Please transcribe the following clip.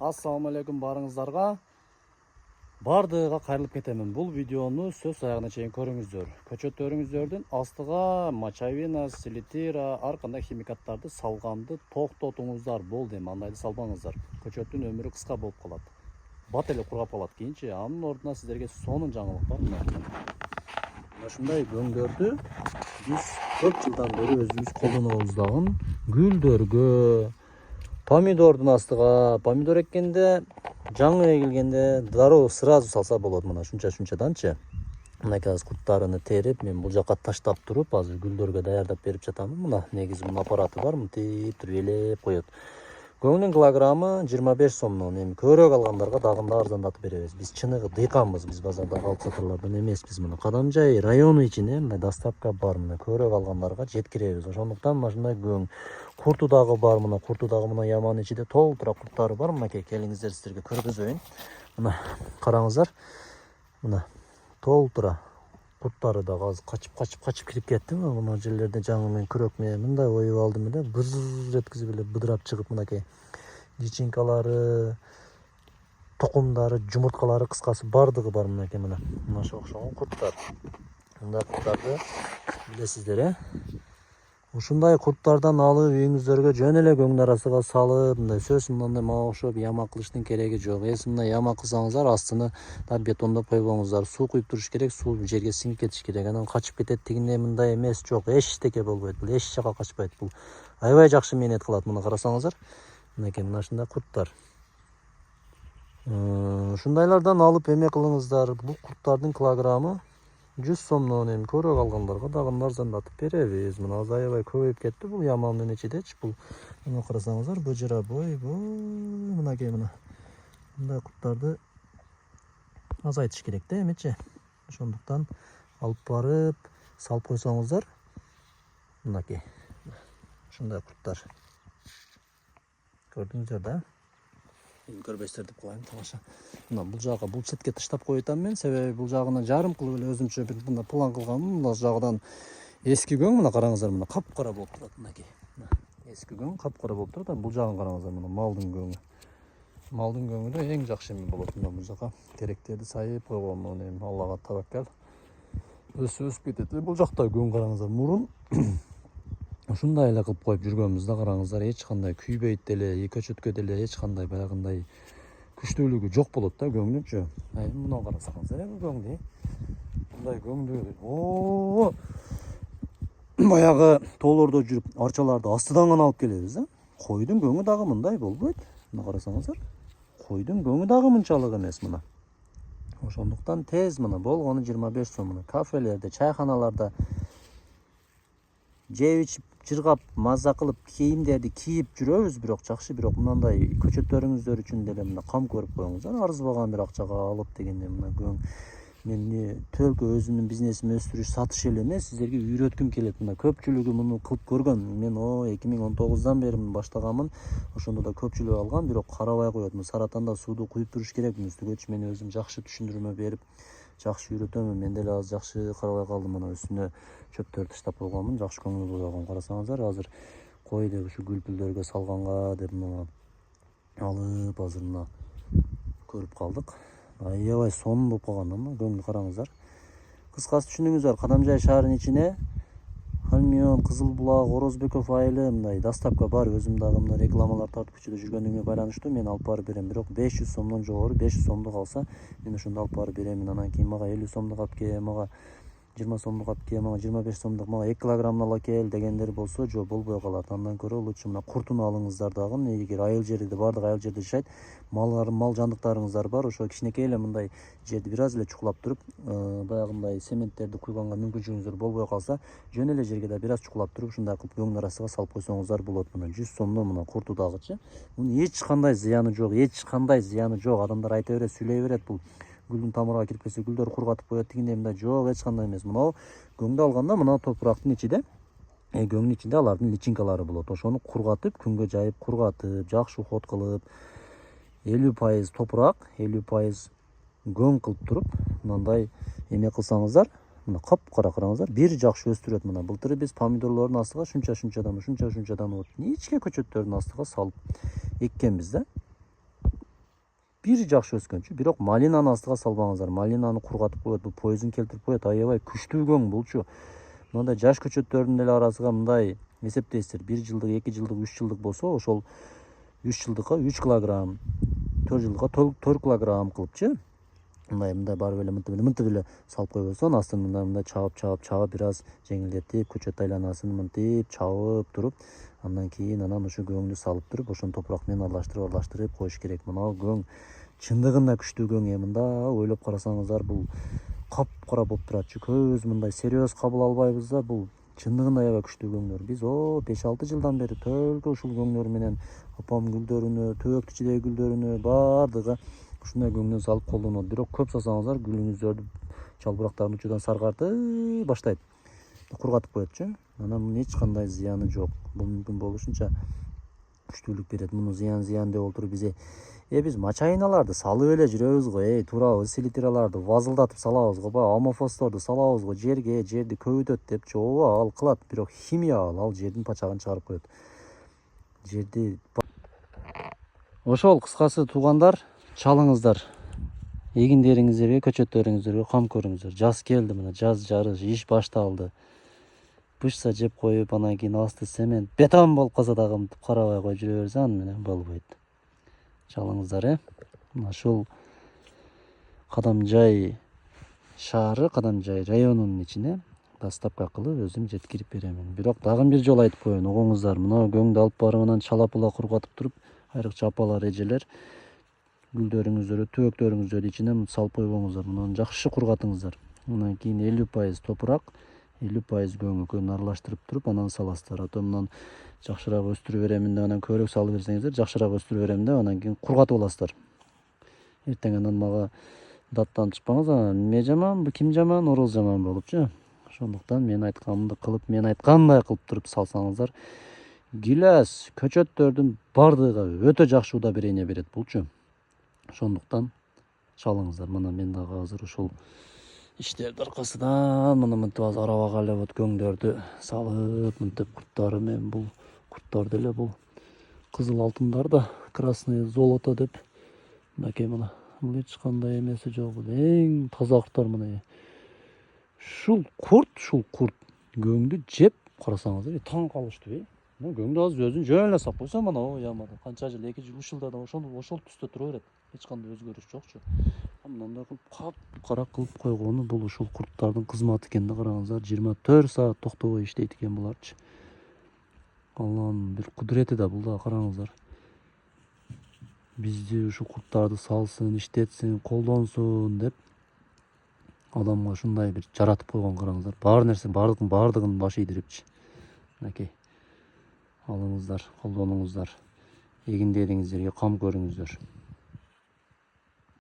Assalamu алейкум барыңыздарга. Бардыга кайрылып кетемин. Бул видеону сөз аягына чейин көрүңүздөр. Көчөттөрүңүздөрдүн астыга мочавина, селитира, ар кандай химикаттарды салганды токтотуңуздар. Болду, эми андайды салбаңыздар. Көчөттүн өмүрү кыска болуп калат. Бат эле кургап калат кийинчи. Анын ордуна сиздерге сонун жаңылык бар. Мына ушундай көңдөрдү биз көп жылдан бери өзүбүз колдонобуз дагы. Гүлдөргө, помидордун астыга, помидор эккенде, жаңы эгилгенде дароо сразу салса болот. Мына шунчаданчы. Мынакей азыр курттарыны терип, мен бул жака таштап туруп, азыр гүлдөргө даярдап берип жатамын. Мына негизи мына аппараты бар, мынтип туруп элеп коет. Көңнүн килограммы 25 сомдон. Эми көбүрөөк алгандарга дагы арзандатып беребиз. Биз чыныгы дыйканбыз, биз базардагы алып сатарлардан эмеспиз. Мына Кадамжай району ичине мына доставка бар. Мына көбүрөөк алгандарга жеткиребиз. Ошондуктан мына ушундай көң. Курту дагы бар, мына курту дагы мына яманын ичинде толтура курттары бар. Мынакей келиңиздер сиздерге көргөзөйүн. Мына караңыздар. Мына толтура курттары дагы азыр качып кирип кетти. Мына жерлерде жаңы мен күрөк менен мындай оюп алдым эле, быр эткизип эле быдырап чыгып, мынакей личинкалары, тукумдары, жумурткалары, кыскасы бардыгы бар. Мынакей мына ошо окшогон курттар. Мындай курттарды билесиздер, Ушундай курттардан алып үйүңүздөргө жөн эле көңдүн арасыга салып, мындай сөз мындай мага окшоп яма кылыштын кереги жок. Эси мындай яма кылсаңыздар, астыны да бетондоп койбоңуздар. Суу куюп туруш керек, суу жерге сиңип кетиш керек. Анан качып кетет дегенде мындай эмес, жок. Эчтеке болбойт. Бул эч жака качпайт. Бул аябай жакшы мээнет кылат. Мына карасаңыздар. Мынакей мына ушундай курттар. Ушундайлардан алып эме кылыңыздар. Бул курттардын килограммы 100 сомдон. Эми көбүрөөк алгандарга дагы арзандатып беребиз. Мына азыр аябай көбөйүп кетти бул яманын ичидечи. Бул мына карасаңыздар, быжыра бойбой, мынакей мындай курттарды азайтыш керек да эмичи. Ошондуктан алып барып салып койсоңуздар, мынакей ушундай курттар. Көрдүңүздөр да? Көрбөйсүздөр деп коеюн, тамаша. Мына бул жагы, бул четке таштап коюптам мен, себеби бул жагына жарым кылып эле өзүмчө бир мында план кылганмын. Мына жагынан эски көң, мына караңыздар, мына капкара болуп турат. Мынакей эски көң капкара болуп турат. Бул жагын караңыздар, мына малдын көңү. Малдын көңү да эң жакшы эме болот. Мына бул жака керектерди сайып койгон. Мына эми Аллага табаккал. Өсүп кетет. Бул жакта көң караңыздар, мурун ушундай эле кылып коюп жүргөнбүз да, караңыздар, эч кандай күйбөйт деле, көчөткө деле эч кандай баягындай күчтүүлүгү жок болот да көңнүнчү. Мына карасаңыздар, бул көңдү. Мындай көңдү. Баягы тоолордо жүрүп арчаларды астыдан гана алып келебиз да. Койдун көңү дагы мындай болбойт. Мына карасаңыздар. Койдун көңү дагы мынчалык эмес мына. Ошондуктан тез мына болгону 25 сом. Мына кафелерде, чайханаларда жеп ичип, жыргап, маза кылып, кийимдерди кийип жүрөбүз, бирок жакшы, бирок мындай көчөттөрүңүздөр үчүн деле мына кам көрүп коюңуздар. Арзыбаган бир акчага алып дегенде мына көң. Мен төлкө өзүмдүн бизнесимди өстүрүш, сатыш эле эмес, сиздерге үйрөткүм келет. Мына көпчүлүгү муну кылып көргөн. Мен 2019-дан бери баштаганмын. Ошондо да көпчүлүк алган, бирок карабай коет. Мына Саратанда сууду куюп туруш керек. Үстүгөчү мен өзүм жакшы түшүндүрмө берип, жакшы үйрөтөмүн. Мен деле азыр жакшы карабай калдым. Мына үстүнө чөптөрдү таштап койгонмун. Жакшы көңүл бурган. Карасаңыздар, азыр кой деп ушу гүлпүлдөргө салганга деп мына алып азыр мына көрүп калдык. Аябай сонун болуп калган да, мына көңдү караңыздар. Кыскасы түшүндүңүздөр, Кадамжай шаарынын ичине Халмион, Кызыл булак, Орозбеков айылы мындай доставка бар. Өзүм дагы мына рекламалар тартып көчөдө жүргөндүгүмө байланыштуу мен алып барып берем. Бирок 500 сомдон жогору, 500 сомдук алса, мен ошондо алып барып беремин. Анан кийин мага 50 сомдук алып кел, мага 20 сомдук алып кел, мага 25 сомдук, мага 2 килограммын ала кел дегендер болсо, жок, болбой калат. Андан көрө лучше мына куртуну алыңыздар дагы. Эгер айыл жерде, бардык айыл жерде жашайт, мал жандыктарыңыздар бар, ошо кичинекей эле мындай жерди бир аз эле чукулап туруп, баягындай сементтерди куйганга мүмкүнчүлүгүңүздөр болбой калса, жөн эле жерге да бир аз чукулап туруп, ушундай кылып көңдүн арасыга салып койсоңуздар болот. Мына 100 сомдон мына курту дагычы. Мунун эч кандай зыяны жок, Адамдар айта берет, сүйлөй берет, бул гүлдүн тамырына кирип кетсе гүлдөр кургатып коет дегендей, мындай жок, эч кандай эмес. Мына көңдү алганда мына топурактын ичинде, көңдүн ичинде алардын личинкалары болот. Ошону кургатып, күнгө жайып кургатып, жакшы уход кылып, 50% топурак, 50% көң кылып туруп, мындай эме кылсаңыздар, мына капкара караңыздар, бир жакшы өстүрөт. Мына былтыр биз помидорлордун астыга шунчадан вот ничке көчөттөрдүн астыга салып эккенбиз да. бир жакшы өскөнчү. Бирок малинаны астыга салбаңыздар. Малинаны кургатып коет, бул поезин келтирип коет. Аябай күчтүү көң булчу. Мындай жаш көчөттөрдүн деле арасыга мындай эсептейсиздер. 1 жылдык, 2 жылдык, 3 жылдык болсо, ошол 3 жылдыкка 3 килограмм, 4 жылдыкка 4 килограмм кылыпчы. Мындай барып эле мынтип эле салып койбосоң, астын мындай чабып бир аз жеңилдетип, көчөт айланасын мынтип чабып туруп, андан кийин ушу көңдү салып туруп, ошону топурак менен аралаштырып коюш керек. Мына көң чындыгында күчтүү көң. Мында ойлоп карасаңыздар, бул капкара болуп туратчу. Көбүбүз мындай серьез кабыл албайбыз да, бул чындыгында аябай күчтүү көңдөр. Биз 5-6 жылдан бери төлкө ушул көңдөр менен апам гүлдөрүнө, төбөктүчүдөгү гүлдөрүнө баардыгы ушундай көңдөн салып колдонот. Бирок көп салсаңыздар, гүлүңүздөрдү жалбырактарын учудан саргартып баштайт. Кургатып коетчу. Анан эч кандай зыяны жок. Бул мүмкүн болушунча күчтүүлүк берет. Муну зыян деп отуруп биз мачайналарды салып эле жүрөбүз го. Туурабы, селитраларды вазылдатып салабыз го, амофосторду салабыз го жерди көбүйтөт депчи. Ооба, ал кылат, бирок химия ал жердин пачагын чыгарып коет. Жерди ошол кыскасы туугандар, чалыңыздар. Эгиндериңиздерге, көчөттөрүңүздөргө кам көрүңүздөр. Жаз келди, мына жаз жарыш, иш башталды. Бышса жеп коюп, анан кийин асты цемент, бетон болуп калса дагы мынтип карабай коюп жүрө берсе, аны менен болбойт. Чалыңыздар, ушул Кадамжай шаары, Кадамжай районунун ичине доставка кылып өзүм жеткирип беремин. Бирок дагы бир жолу айтып коеюн, угуңуздар, мына көңдү алып барып анан чалапыла кургатып туруп, айрыкча апалар, эжелер, гүлдөрүңүздөрдү, түбөктөрүңүздөрдү ичине салып койбоңуздар. Муну жакшы кургатыңыздар. Андан кийин 50% топурак, 50% көң экөөнү аралаштырып туруп, анан саласыздар. Ата мындан жакшыраак өстүрүп беремин деп, анан көбүрөөк салып берсеңиздер, жакшыраак өстүрүп беремин деп, анан кийин кургатып аласыздар. Эртең анан мага даттан түшпаңыз, эмне жаман, ким жаман, ороз жаман болупчу. Ошондуктан мен айтканымды кылып, мен айткандай кылып туруп салсаңыздар, гилес көчөттөрдүн бардыгы өтө жакшы удобрение берет булчу. Ошондуктан чалыңыздар. Мына мен дагы азыр ушул иштердин аркасынан мына мынтип азыр арабага эле вот көңдөрдү салып, мынтип курттары менен, бул курттар деле бул кызыл алтындар да, красный золото деп. Мынакей мына, бул эч кандай эмеси жок, бул эң таза курттар. Мына ушул курт көңдү жеп карасаңыздар, таң калыштуу. Көңдү азыр өзүн жөн эле сап койсо, мына ямады. Канча жыл, 2 жыл, 3 жылда да ошол түстө тура берет. Эч кандай өзгөрүш жокчу. Мындай кылып капкара кылып койгону бул ушул курттардын кызматы экен да, караңыздар. 24 саат токтобой иштейт экен буларчы. Алланын бир кудурети да бул да, караңыздар. Бизди ушу курттарды салсын, иштетсин, колдонсун деп адамга ушундай бир жаратып койгон, караңыздар. Бар нерсе бардыгын баш ийдирипчи. Мынакей. Алыңыздар, колдонуңуздар. Эгиндериңиздерге кам көрүңүздөр.